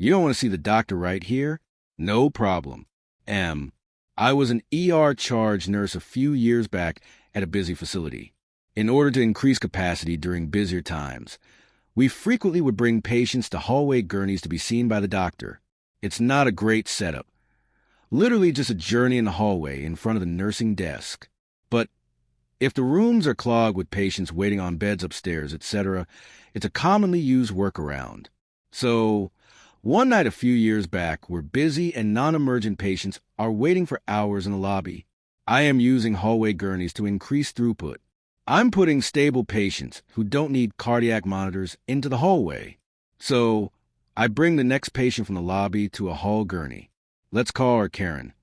You don't want to see the doctor right here? No problem. I was an ER charge nurse a few years back at a busy facility. In order to increase capacity during busier times, we frequently would bring patients to hallway gurneys to be seen by the doctor. It's not a great setup. Literally just a journey in the hallway in front of the nursing desk. But if the rooms are clogged with patients waiting on beds upstairs, etc., it's a commonly used workaround. So, one night a few years back, we're busy and non-emergent patients are waiting for hours in the lobby. I am using hallway gurneys to increase throughput. I'm putting stable patients who don't need cardiac monitors into the hallway. So, I bring the next patient from the lobby to a hall gurney. Let's call her Karen.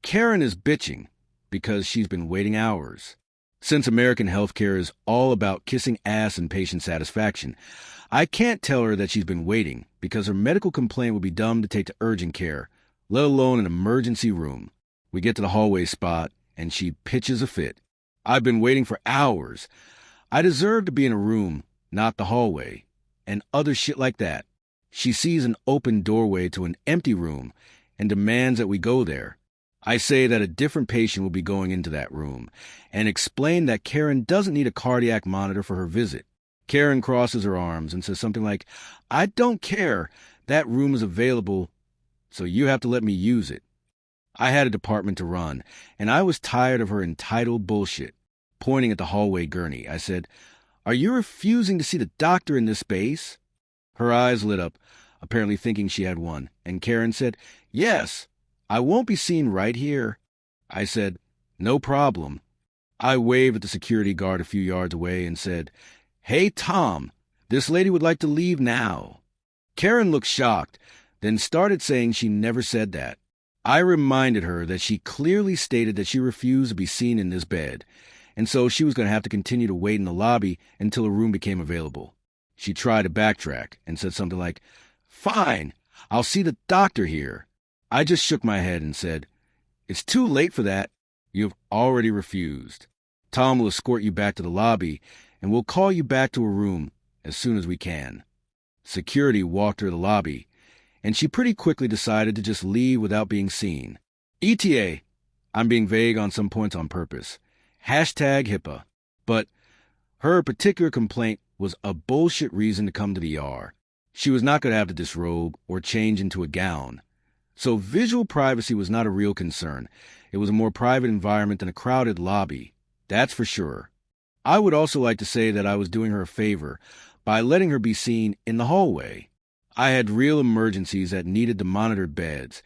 Karen is bitching because she's been waiting hours. Since American healthcare is all about kissing ass and patient satisfaction, I can't tell her that she's been waiting because her medical complaint would be dumb to take to urgent care, let alone an emergency room. We get to the hallway spot, and she pitches a fit. I've been waiting for hours. I deserve to be in a room, not the hallway, and other shit like that. She sees an open doorway to an empty room and demands that we go there. I say that a different patient will be going into that room and explain that Karen doesn't need a cardiac monitor for her visit. Karen crosses her arms and says something like, "I don't care. That room is available, so you have to let me use it." I had a department to run, and I was tired of her entitled bullshit. Pointing at the hallway gurney, I said, "Are you refusing to see the doctor in this space?" Her eyes lit up, apparently thinking she had won, and Karen said, "Yes, I won't be seen right here." I said, "No problem." I waved at the security guard a few yards away and said, "Hey, Tom, this lady would like to leave now." Karen looked shocked, then started saying she never said that. I reminded her that she clearly stated that she refused to be seen in this bed, and so she was going to have to continue to wait in the lobby until a room became available. She tried to backtrack and said something like, "Fine, I'll see the doctor here." I just shook my head and said, "It's too late for that. You've already refused. Tom will escort you back to the lobby, and we'll call you back to a room as soon as we can." Security walked her to the lobby, and she pretty quickly decided to just leave without being seen. ETA, I'm being vague on some points on purpose. Hashtag HIPAA. But her particular complaint was a bullshit reason to come to the ER. She was not going to have to disrobe or change into a gown. So visual privacy was not a real concern. It was a more private environment than a crowded lobby. That's for sure. I would also like to say that I was doing her a favor by letting her be seen in the hallway. I had real emergencies that needed to monitor beds,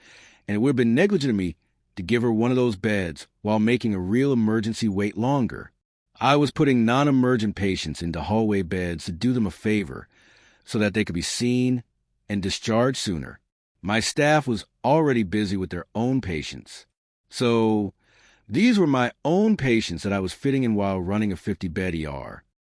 and it would have been negligent of me to give her one of those beds while making a real emergency wait longer. I was putting non-emergent patients into hallway beds to do them a favor so that they could be seen and discharged sooner. My staff was already busy with their own patients. So these were my own patients that I was fitting in while running a 50-bed ER.